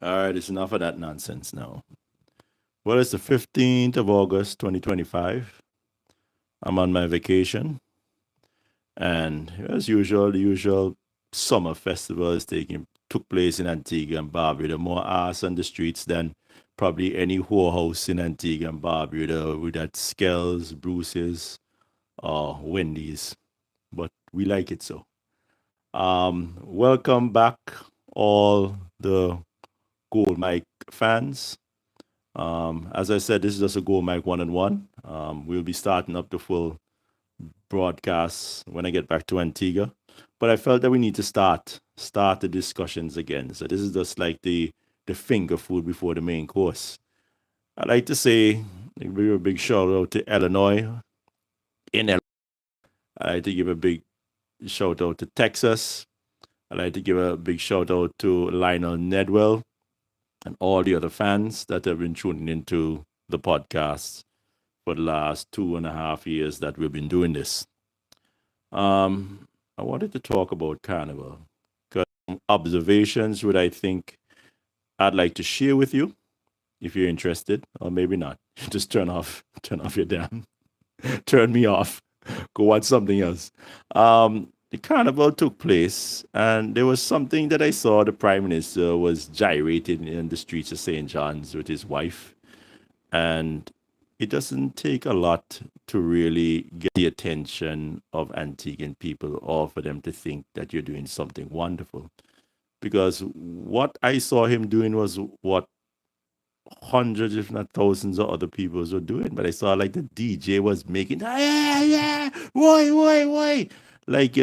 All right, it's enough of that nonsense now. Well, it's the 15th of August, 2025. I'm on my vacation, and as usual, the usual summer festival is took place in Antigua and Barbuda. More ass on the streets than probably any whorehouse in Antigua and Barbuda with that Skells, Bruce's, or Wendy's. But we like it so. Welcome back, all the Gold Mike fans. As I said, this is just a Gold Mike one-on-one. We'll be starting up the full broadcast when I get back to Antigua. But I felt that we need to start the discussions again. So this is just like the finger food before the main course. I'd like to say give a big shout out to Illinois in Illinois. I'd like to give a big shout out to Texas. I'd like to give a big shout out to Lionel Nedwell and all the other fans that have been tuning into the podcast for the last 2.5 years that we've been doing this. I wanted to talk about Carnival because observations which I think I'd like to share with you if you're interested, or maybe not. Just turn off your damn, turn me off, go watch something else. The carnival took place, and there was something that I saw. The prime minister was gyrating in the streets of St. John's with his wife, and it doesn't take a lot to really get the attention of Antiguan people or for them to think that you're doing something wonderful. Because what I saw him doing was what hundreds, if not thousands, of other people were doing. But I saw like the DJ was making, yeah, yeah, why, like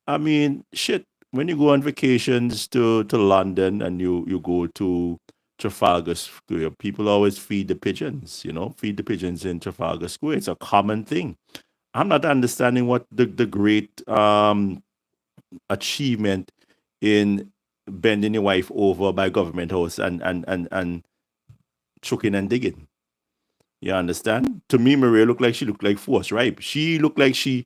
I mean, shit. When you go on vacations to London and you go to Trafalgar Square, people always feed the pigeons. Feed the pigeons in Trafalgar Square. It's a common thing. I'm not understanding what the great achievement in bending your wife over by government house and choking and digging. You understand? To me, Maria looked like force, right? She looked like she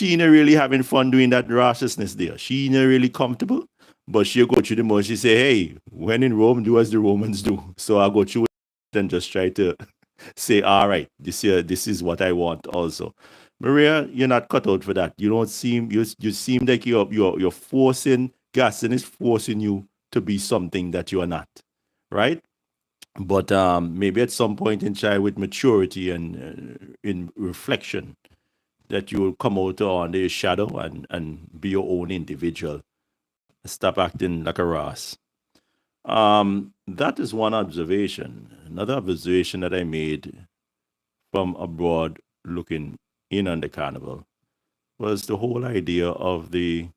ain't really having fun doing that rashness there. She ain't really comfortable, but she'll go through the motion. She say, hey, when in Rome, do as the Romans do. So I'll go through it and just try to say, all right, this is what I want also. Maria, you're not cut out for that. You don't seem you seem like you're forcing Gaston is forcing you to be something that you are not. Right? But maybe at some point in time with maturity and in reflection that you will come out on the shadow and be your own individual. Stop acting like a Ross. That is one observation. Another observation that I made from abroad looking in on the carnival was the whole idea of the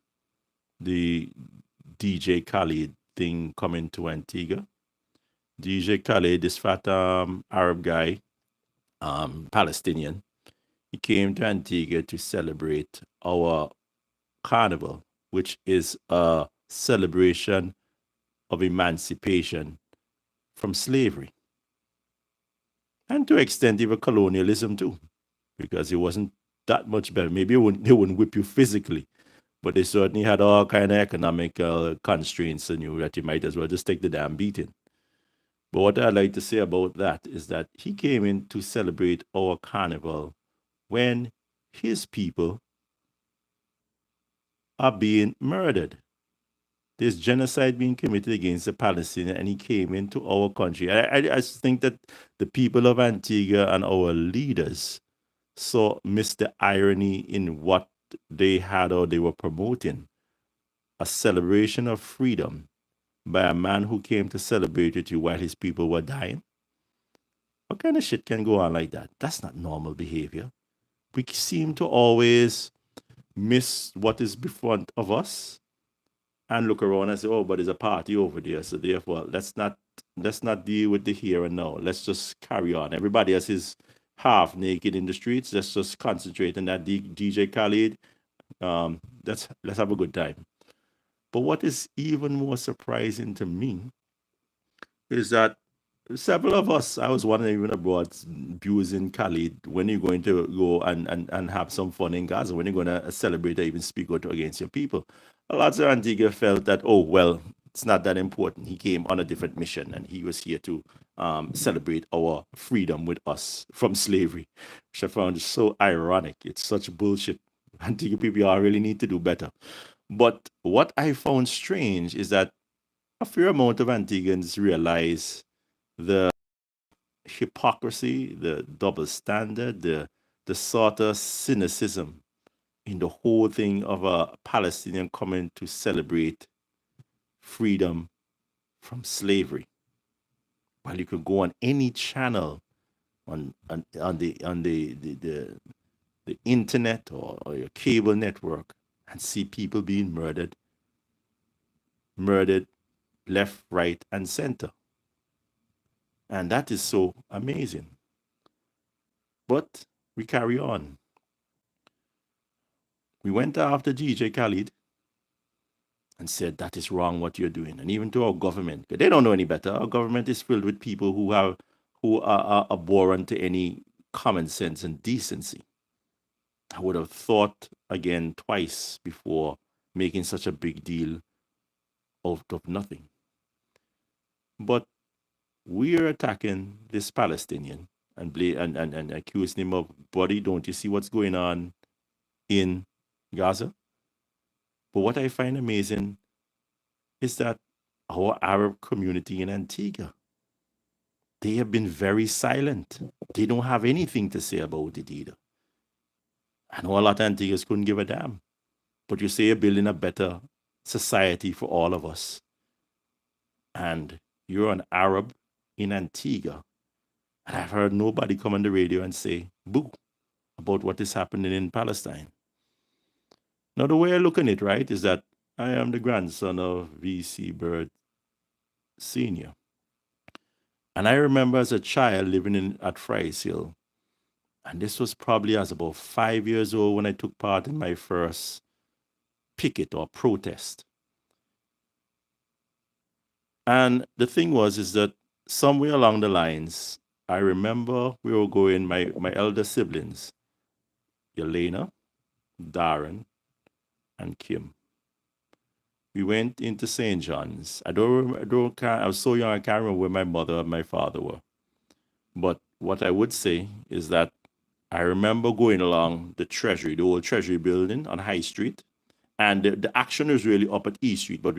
DJ Khalid thing coming to Antigua. DJ Khalid, this fat Arab guy, Palestinian, he came to Antigua to celebrate our carnival, which is a celebration of emancipation from slavery. And to extent even colonialism too, because it wasn't that much better. Maybe they wouldn't whip you physically, but they certainly had all kind of economical constraints on you that you might as well just take the damn beating. But what I'd like to say about that is that he came in to celebrate our carnival when his people are being murdered. There's genocide being committed against the Palestinians, and he came into our country. I just think that the people of Antigua and our leaders missed the irony in what they had or they were promoting a celebration of freedom by a man who came to celebrate with you while his people were dying. What kind of shit can go on like that? That's not normal behavior. We seem to always miss what is before of us and look around and say, oh, but there's a party over there. So therefore, let's not deal with the here and now. Let's just carry on. Everybody else is half naked in the streets. Let's just concentrate on that DJ Khaled. Let's have a good time. But what is even more surprising to me is that several of us, I was wondering even abroad, abusing Khalid, when you're going to go and have some fun in Gaza, when you're going to celebrate or even speak out against your people. A lot of Antigua felt that, oh, well, it's not that important. He came on a different mission and he was here to celebrate our freedom with us from slavery, which I found so ironic. It's such bullshit. Antigua people all really need to do better. But what I found strange is that a fair amount of Antiguans realize the hypocrisy, the double standard, the sort of cynicism in the whole thing of a Palestinian coming to celebrate freedom from slavery. Well, you could go on any channel on the internet or your cable network and see people being murdered left, right, and center. And that is so amazing. But we carry on. We went after DJ Khalid and said that is wrong what you're doing. And even to our government, they don't know any better. Our government is filled with people who are abhorrent to any common sense and decency. I would have thought again twice before making such a big deal out of nothing. But we are attacking this Palestinian and accusing him of, buddy, don't you see what's going on in Gaza? But what I find amazing is that our Arab community in Antigua, they have been very silent. They don't have anything to say about it either. I know a lot of Antiguans couldn't give a damn. But you say you're building a better society for all of us. And you're an Arab in Antigua. And I've heard nobody come on the radio and say boo about what is happening in Palestine. Now, the way I look at it, right, is that I am the grandson of V.C. Bird Sr. And I remember as a child living at Fry's Hill. And this was probably as about 5 years old when I took part in my first picket or protest. And the thing is that somewhere along the lines, I remember we were going, my elder siblings, Yelena, Darren, and Kim. We went into St. John's. I was so young I can't remember where my mother and my father were. But what I would say is that I remember going along the Treasury, the old Treasury building on High Street. And the action was really up at E Street. But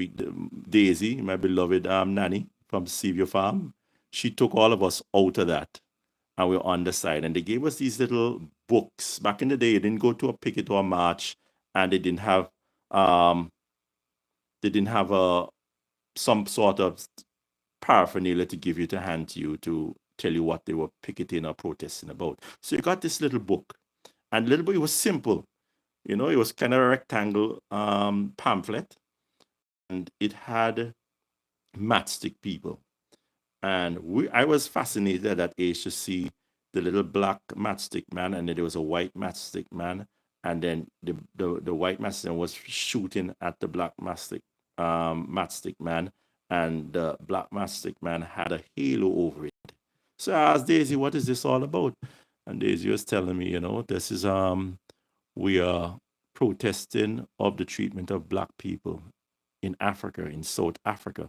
Daisy, my beloved nanny from Seaview Farm, she took all of us out of that. And we were on the side. And they gave us these little books. Back in the day, you didn't go to a picket or a march. And they didn't have some sort of paraphernalia to give you to hand to you to tell you what they were picketing or protesting about. So you got this little book. And the little book, it was simple. You know, it was kind of a rectangle pamphlet. And it had matchstick people. And I was fascinated at that age to see the little black matchstick man, and then there was a white matchstick man, and then the white matchstick man was shooting at the black matchstick man, and the black matchstick man had a halo over it. So I asked Daisy, what is this all about? And Daisy was telling me, you know, this is we are protesting of the treatment of black people in Africa, in South Africa,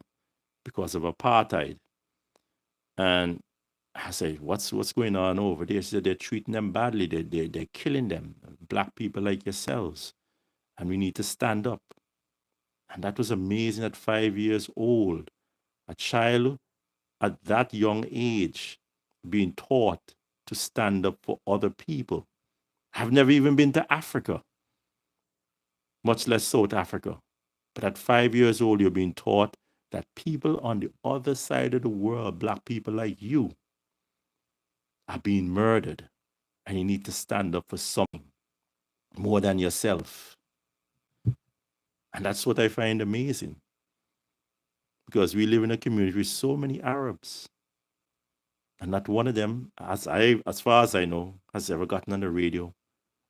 because of apartheid. And I said, what's going on over there? She said, they're treating them badly. They're killing them, black people like yourselves. And we need to stand up. And that was amazing at 5 years old. A child at that young age being taught to stand up for other people. I've never even been to Africa, much less South Africa. But at 5 years old, you're being taught that people on the other side of the world, black people like you, are being murdered. And you need to stand up for something more than yourself. And that's what I find amazing. Because we live in a community with so many Arabs. And not one of them, as far as I know, has ever gotten on the radio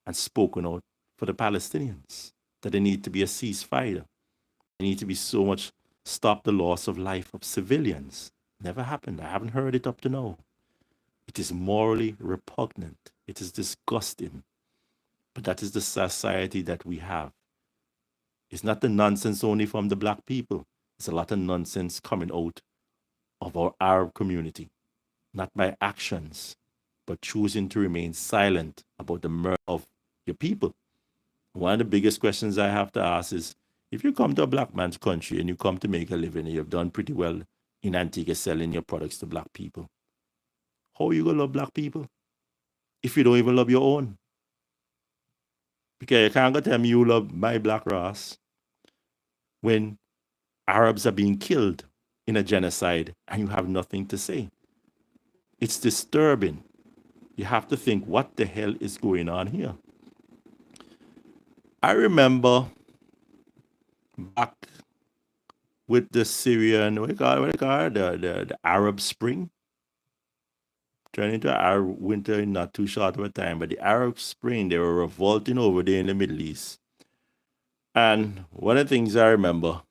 and spoken out for the Palestinians. That there need to be a ceasefire. There need to be so much stop the loss of life of civilians. Never happened. I haven't heard it up to now. It is morally repugnant. It is disgusting. But that is the society that we have. It's not the nonsense only from the black people. It's a lot of nonsense coming out of our Arab community, not by actions, but choosing to remain silent about the murder of your people. One of the biggest questions I have to ask is, if you come to a black man's country and you come to make a living and you've done pretty well in Antigua selling your products to black people, how are you going to love black people if you don't even love your own? Because you can't go tell me you love my black race when Arabs are being killed in a genocide and you have nothing to say. It's disturbing. You have to think, what the hell is going on here? I remember back with the Syrian, what do you call it? The Arab Spring, turning into Arab winter in not too short of a time, but the Arab Spring, they were revolting over there in the Middle East. And one of the things I remember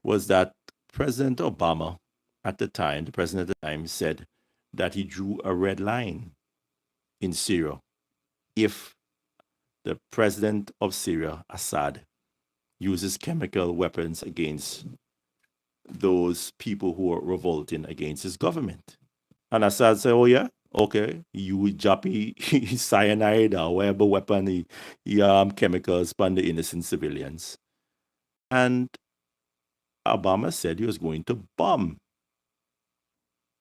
was that President Obama at the time, the president at the time, said that he drew a red line in Syria if the president of Syria, Assad, uses chemical weapons against those people who are revolting against his government. And Assad said, oh yeah, okay, you jappy cyanide or whatever weapon, chemicals upon the innocent civilians. And Obama said he was going to bomb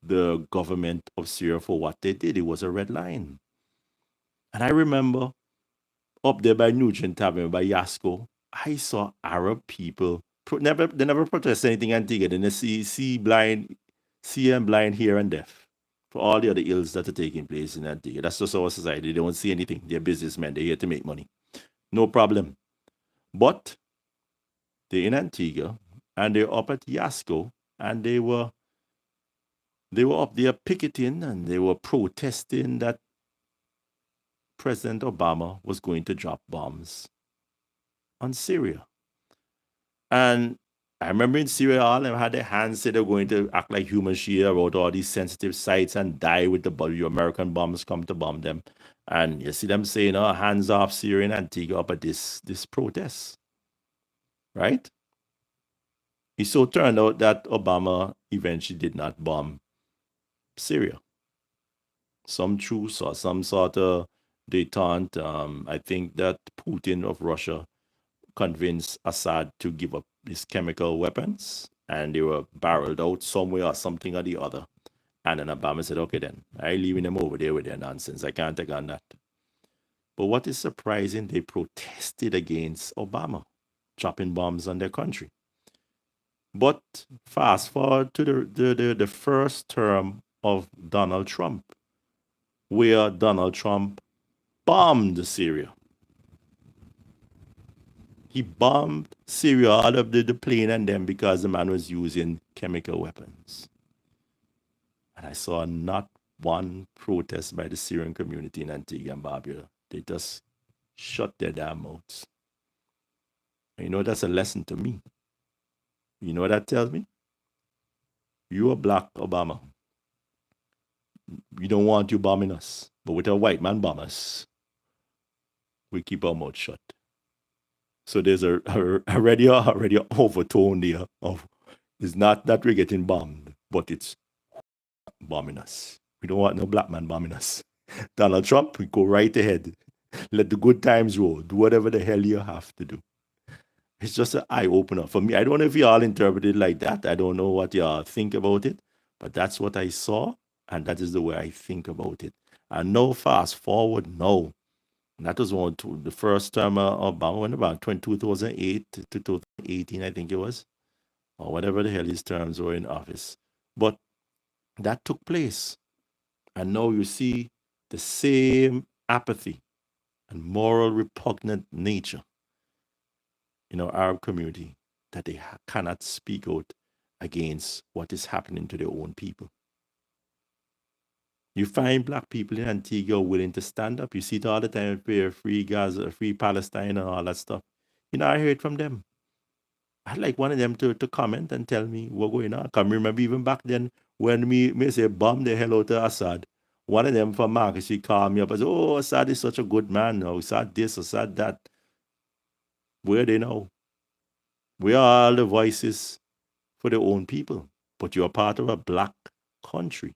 the government of Syria for what they did. It was a red line. And I remember up there by Nugent Tavern, by Yasco, I saw Arab people. They never protest anything Antigua. Then they see and blind, hear and deaf for all the other ills that are taking place in Antigua. That's just our society. They don't see anything. They're businessmen. They're here to make money. No problem. But they're in Antigua and they're up at Yasco and they were up there picketing and they were protesting that President Obama was going to drop bombs on Syria. And I remember in Syria, all of them had their hands said they're going to act like human shield about all these sensitive sites and die with the American bombs come to bomb them. And you see them saying, oh, hands off Syria and Antigua up at this protest. Right? It so turned out that Obama eventually did not bomb Syria. Some truce or some sort of detente. I think that Putin of Russia convinced Assad to give up his chemical weapons, and they were barreled out somewhere or something or the other. And then Obama said, okay, then, I'm leaving them over there with their nonsense. I can't take on that. But what is surprising, they protested against Obama dropping bombs on their country. But fast forward to the first term of Donald Trump, where Donald Trump bombed Syria. He bombed Syria out of the plane and them because the man was using chemical weapons. And I saw not one protest by the Syrian community in Antigua and Barbuda. They just shut their damn mouths. And you know, that's a lesson to me. You know what that tells me? You are black, Obama. We don't want you bombing us. But with a white man bomb us, we keep our mouth shut. So there's already overtone there of it's not that we're getting bombed, but it's bombing us. We don't want no black man bombing us. Donald Trump, we go right ahead. Let the good times roll. Do whatever the hell you have to do. It's just an eye opener for me. I don't know if y'all interpret it like that. I don't know what y'all think about it, but that's what I saw, and that is the way I think about it. And no fast forward, no. And that was the first term of Obama went about 2008 to 2018, I think it was, or whatever the hell his terms were in office. But that took place. And now you see the same apathy and moral repugnant nature in our Arab community that they cannot speak out against what is happening to their own people. You find black people in Antigua willing to stand up. You see it all the time for free Gaza, free Palestine, and all that stuff. I heard from them. I'd like one of them to comment and tell me what's going on. Can remember even back then when me say bomb the hell out of Assad. One of them from Marcus, she called me up and said, "Oh, Assad is such a good man. No, Assad this, Assad that." Where they know? We are all the voices for their own people, but you're part of a black country.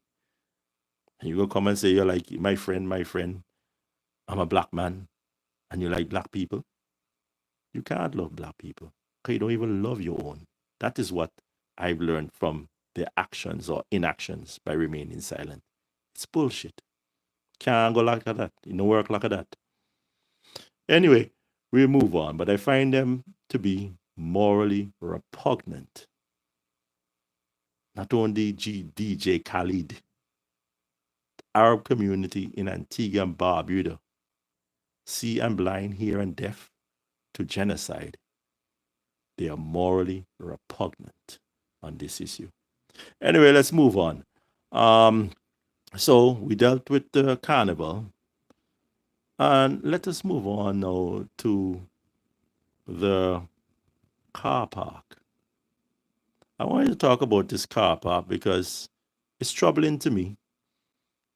And you go come and say you're like my friend, I'm a black man, and you like black people. You can't love black people because you don't even love your own. That is what I've learned from their actions or inactions by remaining silent. It's bullshit. Can't go like that. It don't work like that. Anyway, we move on, but I find them to be morally repugnant. Not only DJ Khalid, the Arab community in Antigua and Barbuda, see and blind, hear and deaf to genocide. They are morally repugnant on this issue. Anyway, let's move on. So we dealt with the Carnival, and let us move on now to the car park. I wanted to talk about this car park because it's troubling to me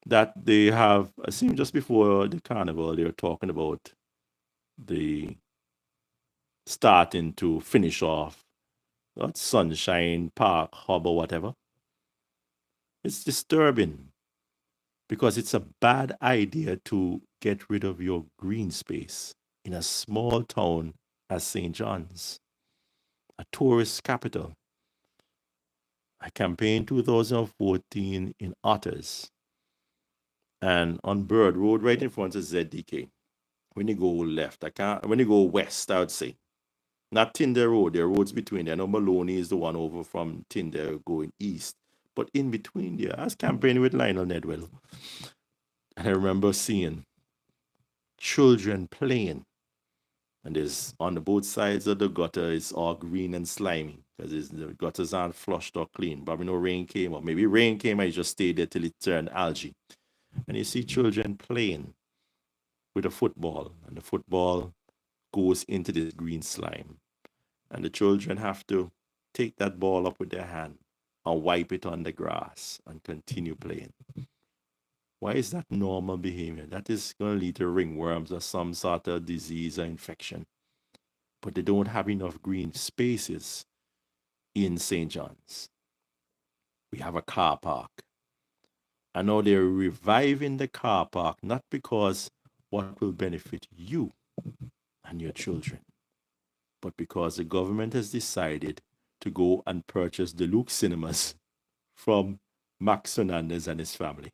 that they have, I think just before the Carnival, they were talking about the starting to finish off that Sunshine Park Hub or whatever. It's disturbing because it's a bad idea to get rid of your green space in a small town as St. John's, a tourist capital. I campaigned 2014 in Otters and on Bird Road right in front of ZDK. When you go left, when you go west, I would say. Not Tyndale Road, there are roads between there. I know Maloney is the one over from Tyndale going east. But in between there, I was campaigning with Lionel Nedwell. And I remember seeing children playing. And there's on the both sides of the gutter, it's all green and slimy because the gutters aren't flushed or clean. But no rain came, or maybe rain came and it just stayed there till it turned algae. And you see children playing with a football, and the football goes into this green slime. And the children have to take that ball up with their hand and wipe it on the grass and continue playing. Why is that normal behavior? That is going to lead to ringworms or some sort of disease or infection. But they don't have enough green spaces in St. John's. We have a car park. I know they're reviving the car park, not because what will benefit you and your children, but because the government has decided to go and purchase the Luke Cinemas from Max Hernandez and his family.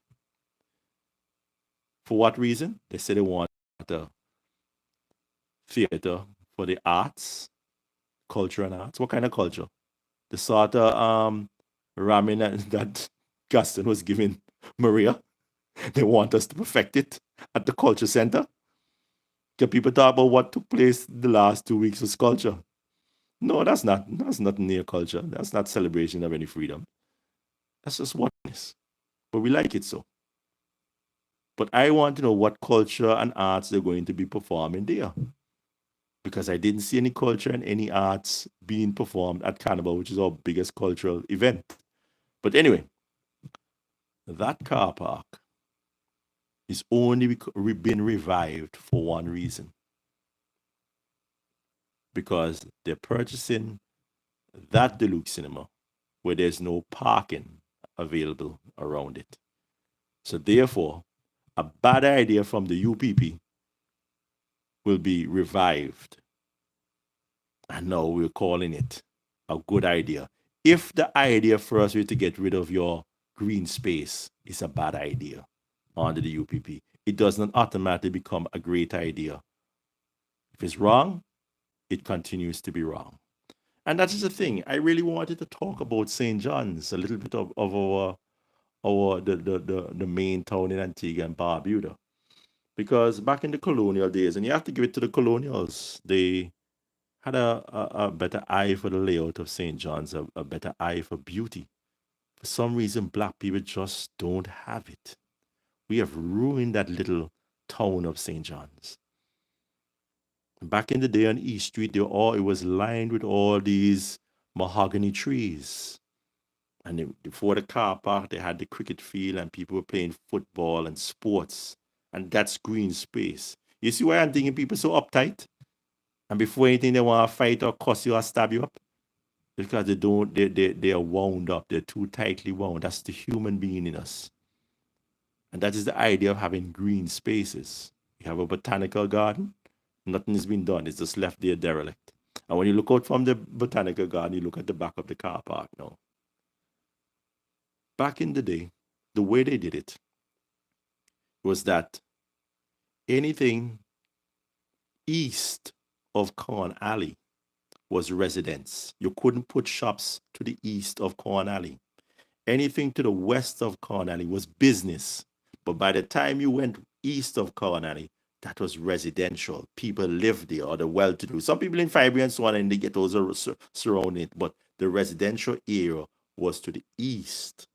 For what reason? They say they want a theater for the arts, culture and arts. What kind of culture? The sort of ramen that Gaston was giving Maria. They want us to perfect it at the culture center. Can people talk about what took place the last 2 weeks of culture? No, that's not near culture. That's not celebration of any freedom. That's just what it is. But we like it so. But I want to know what culture and arts they're going to be performing there. Because I didn't see any culture and any arts being performed at Carnival, which is our biggest cultural event. But anyway, that car park is only been revived for one reason. Because they're purchasing that Deluxe Cinema where there's no parking available around it. So therefore, a bad idea from the UPP will be revived. And now we're calling it a good idea. If the idea for us is to get rid of your green space is a bad idea under the UPP, it does not automatically become a great idea. If it's wrong, it continues to be wrong. And that is the thing. I really wanted to talk about St. John's, a little bit of the main town in Antigua and Barbuda. Because back in the colonial days, and you have to give it to the colonials, they had a better eye for the layout of St. John's, a better eye for beauty. For some reason, black people just don't have it. We have ruined that little town of St. John's. Back in the day on East Street, it was lined with all these mahogany trees. And before the car park, they had the cricket field, and people were playing football and sports. And that's green space. You see why I'm thinking people so uptight? And before anything, they want to fight or cuss you or stab you up? Because they are wound up. They're too tightly wound. That's the human being in us. And that is the idea of having green spaces. You have a botanical garden, nothing has been done. It's just left there derelict. And when you look out from the botanical garden, you look at the back of the car park now. Back in the day, the way they did it was that anything east of Corn Alley was residence. You couldn't put shops to the east of Corn Alley. Anything to the west of Corn Alley was business. But by the time you went east of Corn Alley, that was residential. People lived there, or the well-to-do. Some people in Fibre and so on, and the ghettos are surrounding it. But the residential area was to the east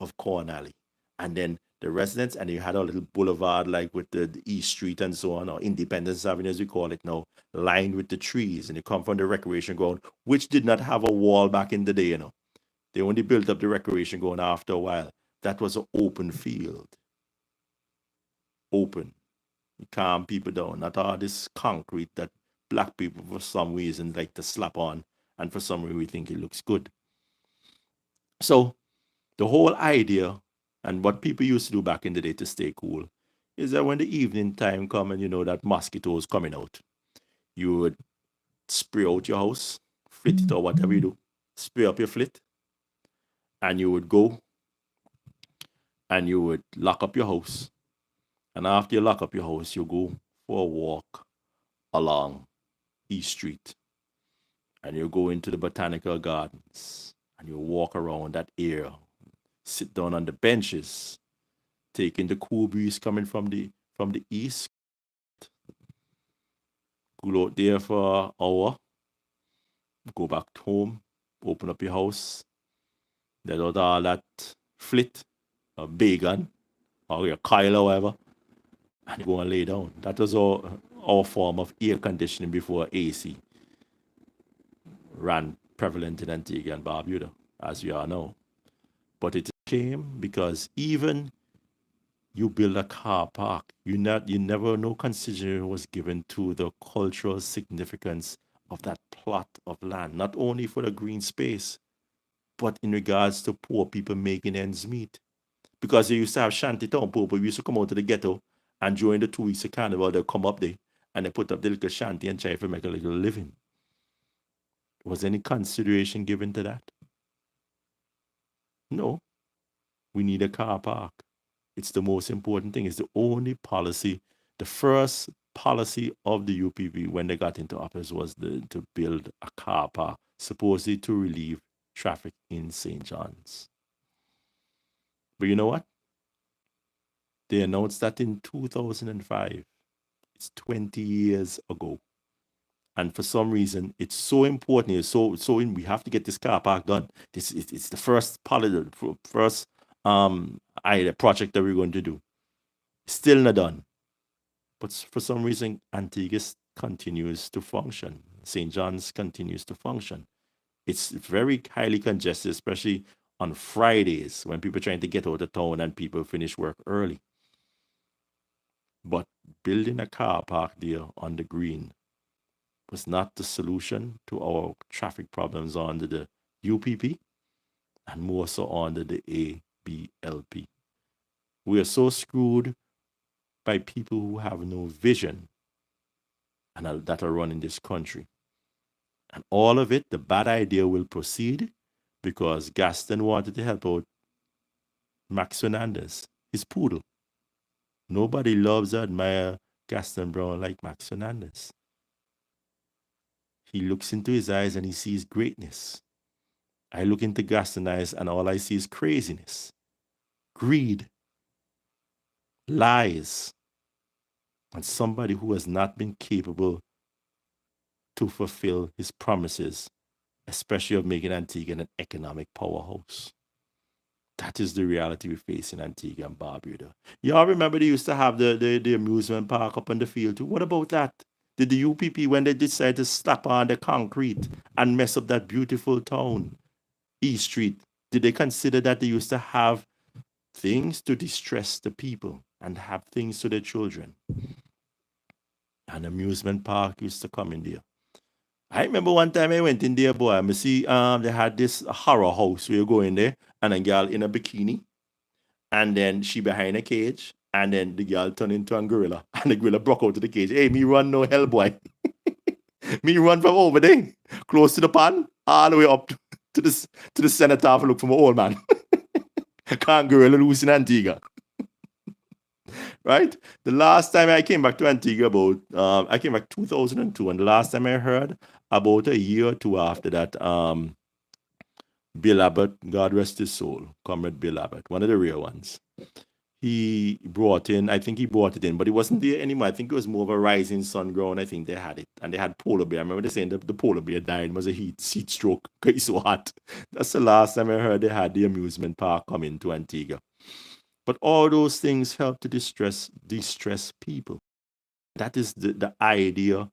of Corn Alley. And then the residents, and you had a little boulevard like with the East Street and so on, or Independence Avenue as we call it now, lined with the trees. And you come from the recreation ground, which did not have a wall back in the day, you know. They only built up the recreation ground after a while. That was an open field. Open. You calm people down. Not all this concrete that black people for some reason like to slap on, and for some reason we think it looks good. So the whole idea and what people used to do back in the day to stay cool is that when the evening time come and you know that mosquitoes coming out, you would spray out your house, flit it or whatever you do, spray up your flit, and you would go and you would lock up your house. And after you lock up your house, you go for a walk along East Street. And you go into the botanical gardens and you walk around that area, sit down on the benches, taking the cool breeze coming from the east. Go out there for an hour, go back home, open up your house, let out all that flit or bacon or your Kyle or whatever, and go and lay down. That was our form of air conditioning before AC ran prevalent in Antigua and Barbuda, as we all know. But it came because even you build a car park, you never no consideration was given to the cultural significance of that plot of land, not only for the green space, but in regards to poor people making ends meet. Because they used to have shanty town poor people used to come out to the ghetto, and during the 2 weeks of Carnival, they'll come up there and they put up the little shanty and try to make a little living. Was any consideration given to that? No. We need a car park. It's the most important thing. It's the only policy. The first policy of the UPP when they got into office was to build a car park, supposedly to relieve traffic in St. John's. But you know what? They announced that in 2005. It's 20 years ago. And for some reason, it's so important. It's so we have to get this car park done. It's the first policy, first project that we're going to do. Still not done. But for some reason, Antigua continues to function. St. John's continues to function. It's very highly congested, especially on Fridays when people are trying to get out of town and people finish work early. But building a car park there on the green was not the solution to our traffic problems under the UPP and more so under the ABLP. We are so screwed by people who have no vision and that are running this country. And all of it, the bad idea will proceed because Gaston wanted to help out Max Fernandez, his poodle. Nobody loves or admire Gaston Brown like Max Fernandez. He looks into his eyes and he sees greatness. I look into Gaston's eyes and all I see is craziness, greed, lies, and somebody who has not been capable to fulfill his promises, especially of making Antigua an economic powerhouse. That is the reality we face in Antigua and Barbuda. Y'all remember they used to have the amusement park up on the field too? What about that? Did the UPP, when they decided to slap on the concrete and mess up that beautiful town, East Street, did they consider that they used to have things to distress the people and have things to their children? An amusement park used to come in there. I remember one time I went in there, boy. I see they had this horror house where you go in there and a girl in a bikini, and then she behind a cage, and then the girl turned into a gorilla, and the gorilla broke out of the cage. Hey, me run no hell, boy. Me run from over there, close to the pond, all the way up to the cenotaph to look for my old man. Can't gorilla loose in Antigua. Right? The last time I came back to Antigua I came back 2002, and the last time I heard about a year or two after that, Bill Abbott, God rest his soul, Comrade Bill Abbott, one of the real ones. He brought it in, but it wasn't there anymore. I think it was more of a rising sun ground. I think they had it, and they had polar bear. I remember they saying the polar bear died. It was a heat stroke because it's so hot. That's the last time I heard they had the amusement park coming to Antigua. But all those things help to distress people. That is the idea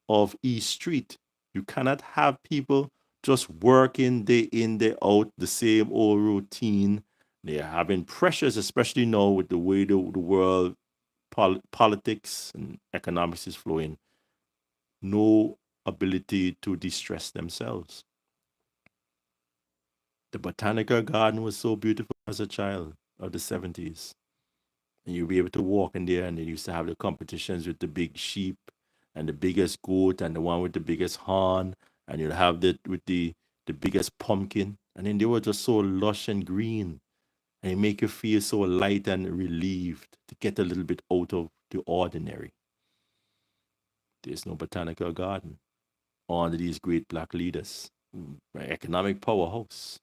of East Street. You cannot have people just working day in, day out, the same old routine. They're having pressures, especially now with the way the world politics and economics is flowing. No ability to distress themselves. The botanical garden was so beautiful as a child of the 70s. And you'll be able to walk in there, and they used to have the competitions with the big sheep and the biggest goat and the one with the biggest horn, and you'll have that with the biggest pumpkin. And then they were just so lush and green. And it make you feel so light and relieved to get a little bit out of the ordinary. There's no botanical garden under these great black leaders. Economic powerhouse.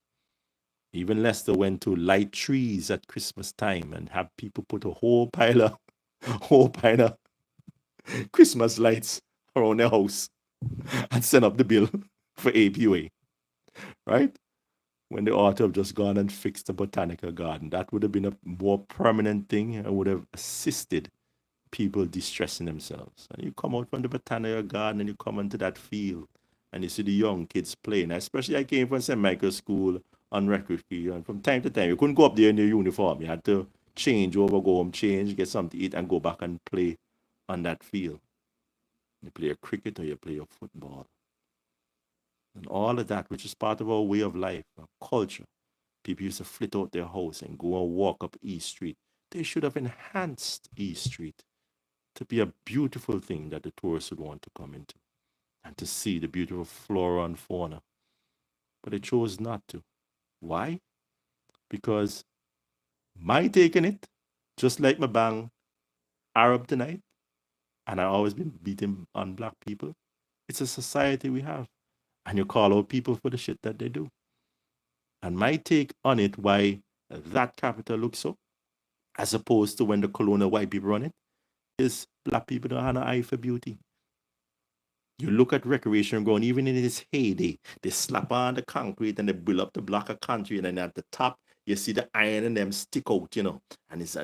Even Lester went to light trees at Christmas time and have people put a whole pile of Christmas lights around their house and send up the bill for APUA. Right? When they ought to have just gone and fixed the botanical garden. That would have been a more permanent thing and would have assisted people distressing themselves. And you come out from the botanical garden and you come into that field and you see the young kids playing. Especially I came from St. Michael's School on Recreation, and from time to time you couldn't go up there in your uniform. You had to change over, go home, change, get something to eat, and go back and play on that field. You play a cricket or you play a football. And all of that, which is part of our way of life, our culture. People used to flit out their house and go and walk up East Street. They should have enhanced East Street to be a beautiful thing that the tourists would want to come into and to see the beautiful flora and fauna. But they chose not to. Why? Because my take on it, just like my bang Arab tonight, and I've always been beating on black people, it's a society we have. And you call out people for the shit that they do. And my take on it, why that capital looks so, as opposed to when the colonial white people run it, is black people don't have an eye for beauty. You look at recreation ground, even in its heyday, they slap on the concrete and they build up the block of concrete, and then at the top, you see the iron and them stick out, and it's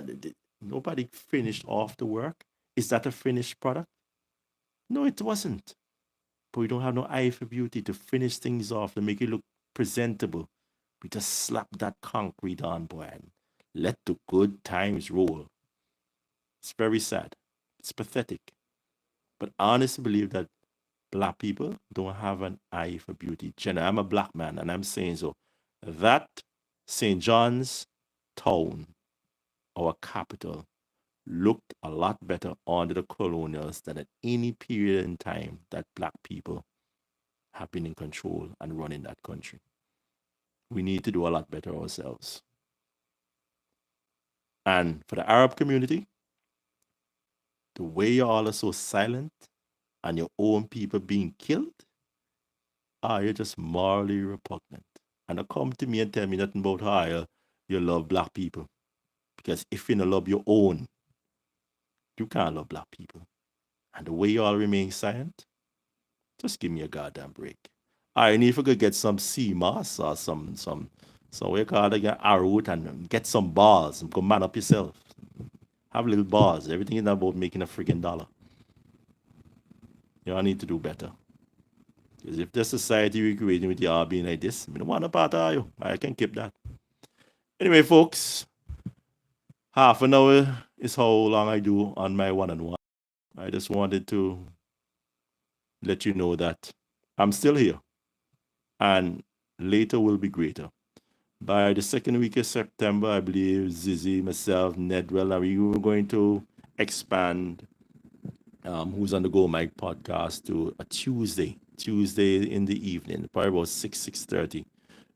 nobody finished off the work. Is that a finished product? No, it wasn't. But we don't have no eye for beauty to finish things off, to make it look presentable. We just slap that concrete on, boy, and let the good times roll. It's very sad. It's pathetic. But I honestly believe that black people don't have an eye for beauty. Jenna, I'm a black man, and I'm saying so. That St. John's town, our capital, looked a lot better under the colonials than at any period in time that black people have been in control and running that country. We need to do a lot better ourselves. And for the Arab community, the way you all are so silent and your own people being killed, you're just morally repugnant. And don't come to me and tell me nothing about how you love black people. Because if you don't love your own, you can't love black people. And the way you all remain silent, Just give me a goddamn break. I need if we could get some sea moss or so we call it again arrowroot and get some bars and go man up yourself. Have little bars. Everything is about making a freaking dollar. You know, I need to do better. Because if the society we're creating with y'all being like this, I don't want a part of you. I can keep that. Anyway, folks, half an hour is how long I do on my one-on-one. I just wanted to let you know that I'm still here. And later will be greater. By the second week of September, I believe Zizi, myself, Nedwell, and we were going to expand Who's on the Go Mike podcast to a Tuesday in the evening, probably about 6:30.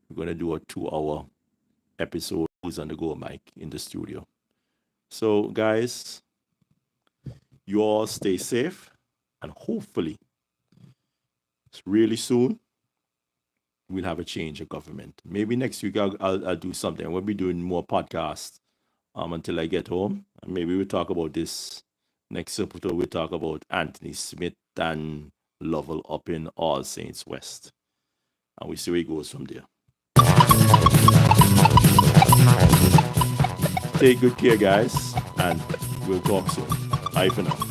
We're going to do a 2-hour episode Who's on the Go Mike in the studio. So, guys, you all stay safe, and hopefully, really soon, we'll have a change of government. Maybe next week I'll do something. We'll be doing more podcasts until I get home. And maybe we'll talk about this next episode. We'll talk about Anthony Smith and Lovell up in All Saints West. And we see where it goes from there. Take good care, guys, and we'll talk soon. Bye for now.